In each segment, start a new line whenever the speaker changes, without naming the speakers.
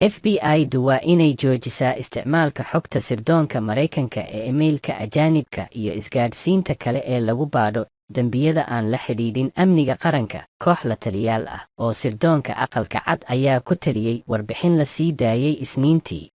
FBI-du waa inay joojisaa isticmaalka xogta sirdoonka Maraykanka ee emailka ajaanibka iyo isgaadhsiinta kale ee lagu baadho dambiyada aan la xidhiidhin amniga qaranka. Koox la taliyaal ah oo sirdoonka aqalka cad ayaa ku taliyey warbixin la sii daayay Isniintii.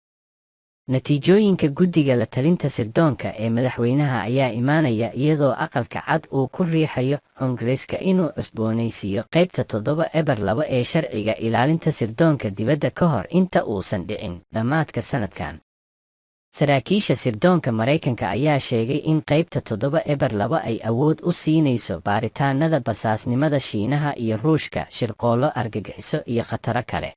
Natiijooyinka guddiga la talinta sirdoonka ee madaxweynaha ayaa imaanaya iyadoo aqalka cad uu ku riixayo Koongareeska inuu cusboonaysiiyo qaybta 7(2) ee sharciga ilaalinta sirdoonka dibadda ka hor inta uusan dhicin dhammaadka sanadkan. Saraakiisha sirdoonka Maraykanka ayaa sheegay in qaybta 7(2) ay awood u siinayso baaritaanada basaasnimada Shiinaha iyo Ruushka, shirqoollo argagixiso iyo khataro kale.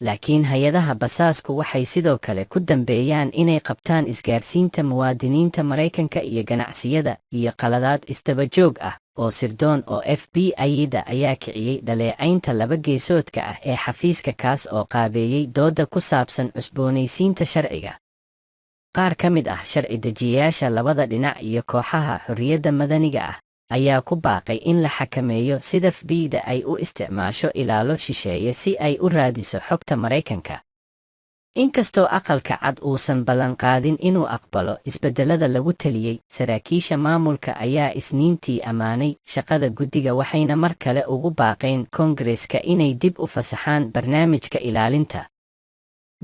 Laakiin hay-adaha basaasku waxay sidoo kale ku dambeeyaan inay qabtaan isgaarsiinta muwaadiniinta Maraykanka iyo ganacsiyada iyo qaladaad isdaba joog ah oo sirdoon oo FBI-da ayaa kiciyey dhaleecaynta laba geesoodka ah ee xafiiska kaas oo qaabeeyey doodda ku saabsan cusboonaysiinta sharciga. Qaar ka mid ah sharci dejiyayaasha labada dhinac iyo kooxaha xorriyadda madaniga ah ayaa ku baaqay in la xakameeyo sida FBI-da ay u isticmaasho ilaalo shisheeye si ay u raadiso xogta Maraykanka. Inkastoo aqalka cad uusan ballan qaadin inuu aqbalo isbeddelada lagu taliyey, saraakiisha maamulka ayaa Isniintii ammaanay shaqada guddiga waxayna mar kale ugu baaqeen Koongareeska inay dib u fasaxaan barnaamijka ilaalinta.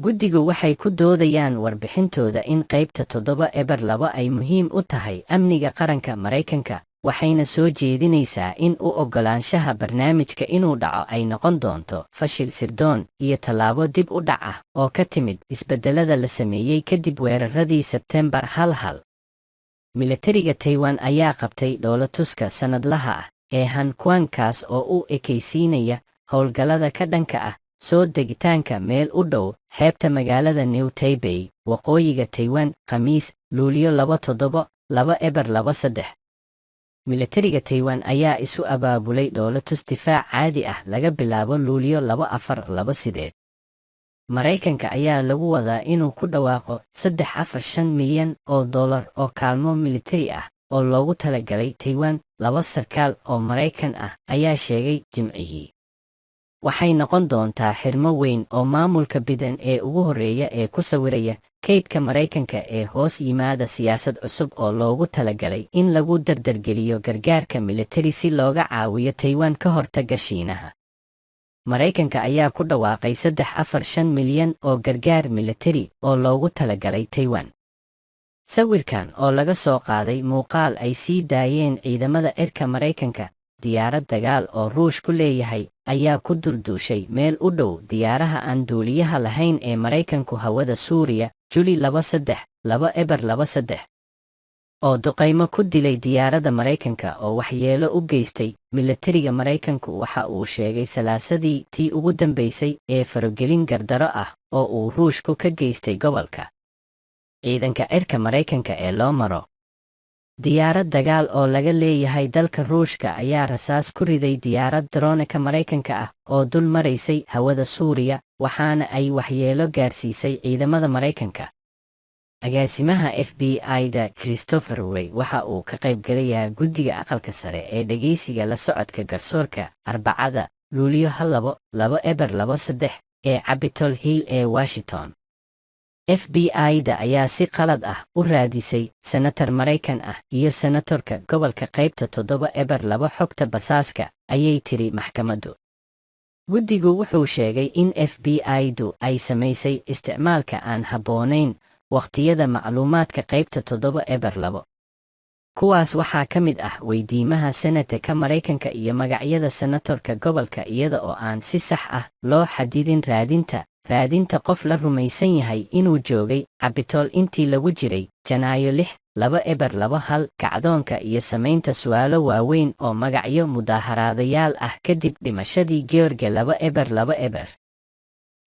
Guddigu waxay ku doodayaan warbixintooda in qaybta 7(2) ay muhiim u tahay amniga qaranka Maraykanka, waxayna soo jeedinaysaa in u oggolaanshaha barnaamijka inuu dhaco ay noqon doonto fashil sirdoon iyo tallaabo dib u dhac ah oo ka timid isbeddelada la sameeyey kadib weeraradii Sebtembar 11. Milatariga Taiwan ayaa qabtay dhoolatuska sanadlaha ah ee Hankuang kaas oo u ekaysiinaya howlgallada ka dhanka ah soo degitaanka meel u dhow xeebta magaalada New Taipei, waqooyiga Taiwan, Khamiis, Luulyo 27, 2023. Milatariga Taiwan ayaa isu abaabulay dhoolatus difaac caadi ah laga bilaabo Luulyo 2428. Maraykanka ayaa lagu wadaa inuu ku dhawaaqo $345 milyan oo kaalmo militari ah oo loogu talagalay Taiwan. 2 sarkaal oo Maraykan ah ayaa sheegay Jimcihii. Waxay noqon doontaa xirmo weyn oo maamulka Biden ee ugu horreeya ee ku sawiraya kaydka Maraykanka ee hoos yimaada siyaasad cusub oo loogu talagalay in lagu dardargeliyo gargaarka militari si looga caawiyo Taiwan ka hortagga Shiinaha. Maraykanka ayaa ku dhawaaqay $345 milyan oo gargaar militari oo loogu talagalay Taiwan. Sawirkan oo laga soo qaaday muuqaal ay sii daayeen ciidamada cirka Maraykanka, diyaarad dagaal oo Ruushku leeyahay ayaa ku dulduushay meel u dhow diyaaraha aan duuliyaha lahayn ee Maraykanku hawada Suuriya, Juli 23, 2023. oo duqaymo ku dilay diyaaradda Maraykanka oo waxyeelo u geystay. Milatariga Maraykanku waxa uu sheegay Salaasadii tii ugu dambaysay ee faragelin gardaro ah oo uu Ruushku ka geystay gobolka. Ciidanka cirka Maraykanka ee loo maro diyaarad dagaal oo laga leeyahay dalka Ruushka ayaa rasaas ku riday diyaarad droonka Maraykanka ah oo dul maraysay hawada Suuriya, waxaana ay waxyeelo gaarsiisay ciidamada Maraykanka. Agaasimaha FBI-da Christopher Wray waxa uu ka qaybgalayaa guddiga aqalka sare ee dhageysiga la socodka garsoorka Arbacada, Luulyo 2, 2023 ee Capitol Hill ee Washington. FBI-da ayaa si qalad ah u raadisay senator Maraykan ah iyo senatorka gobolka qaybta 7(2) xogta basaaska, ayay tiri maxkamaddu. Guddigu wuxuu sheegay in FBI-du ay samaysay isticmaalka aan habboonayn waqtiyada macluumaadka qaybta 7(2). Kuwaas waxaa ka mid ah weydiimaha senatka Maraykanka iyo magacyada senatorka gobolka iyada oo aan si sax ah loo xadidin raadinta qof la rumaysan yahay inuu joogay Capitol intii lagu jiray Janaayo 6, 2021 kacdoonka iyo samaynta su'aalo waaweyn oo magacyo mudaaharaadayaal ah kadib dhimashadii George 2020.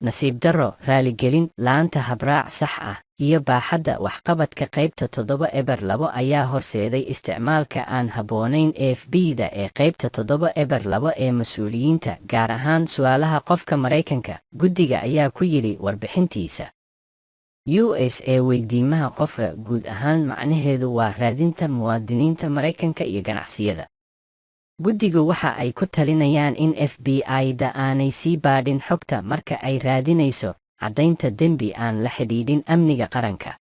Nasiib darro, raaligelin la'aanta habraac sax ah iyo baaxadda waxqabadka qaybta 7(2) ayaa horseeday isticmaalka aan habboonayn ee FBI-da ee qaybta 7(2) ee mas'uuliyiinta, gaar ahaan su'aalaha qofka Maraykanka. Guddiga ayaa ku yidhi warbixintiisa. USA weydiimaha qofka guud ahaan macnaheedu waa raadinta muwaadiniinta Maraykanka iyo ganacsiyada. Guddigu waxa ay ku talinayaan in FBI-da aanay sii baadhin xogta marka ay raadinayso caddaynta dembi aan la xidhiidhin amniga qaranka.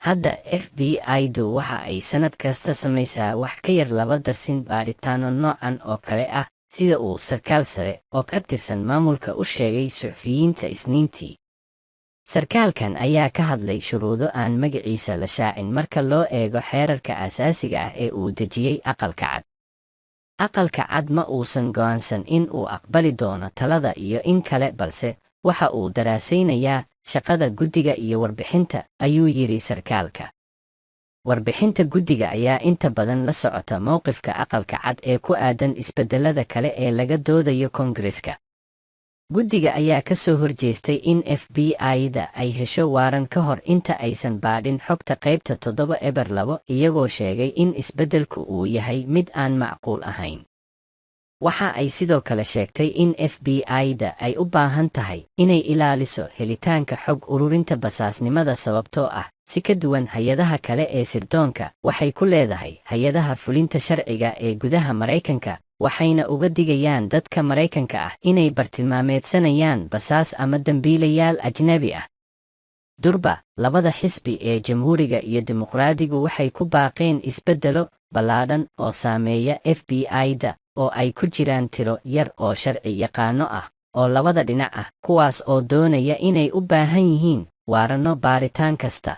Hadda FBI-du waxa ay sanad kasta samaysaa wax ka yar 2 darsin baadhitaano noocan oo kale ah, sida uu sarkaal sare oo ka tirsan maamulka u sheegay suxufiyiinta Isniintii. Sarkaalkan ayaa ka hadlay shuruudo aan magaciisa la shaacin marka loo eego xeerarka aasaasiga ah ee uu dejiyey Aqalka Cad. Aqalka Cad ma uusan go'aansan in uu aqbali doono talada iyo in kale, balse waxa uu daraasaynayaa shaqada guddiga iyo warbixinta, ayuu yidhi sarkaalka. Warbixinta guddiga ayaa inta badan la socota mowqifka Aqalka Cad ee ku aadan isbedelada kale ee laga doodayo Koongareeska. Guddiga ayaa ka soo horjeestay in FBI-da ay hesho waaran ka hor inta aysan baadhin xogta qaybta 7/2, iyagoo sheegay in isbeddelku uu yahay mid aan macquul ahayn. Waxa ay sidoo kale sheegtay in FBI-da ay u baahan tahay inay ilaaliso helitaanka xog ururinta basaasnimada sababtoo ah si ka duwan hay-adaha kale ee sirdoonka, waxay ku leedahay hay-adaha fulinta sharciga ee gudaha Maraykanka, waxayna uga digayaan dadka Maraykanka ah inay bartilmaameedsanayaan basaas ama dambiilayaal ajnabi ah. Durba, labada xisbi ee Jamhuuriga iyo Dimuqraadigu waxay ku baaqeen isbeddelo ballaadhan oo saameeya FBI-da, oo ay ku jiraan tiro yar oo sharci yaqaano ah oo labada dhinac ah, kuwaas oo doonaya inay u baahan yihiin waaranno baaritaan kasta.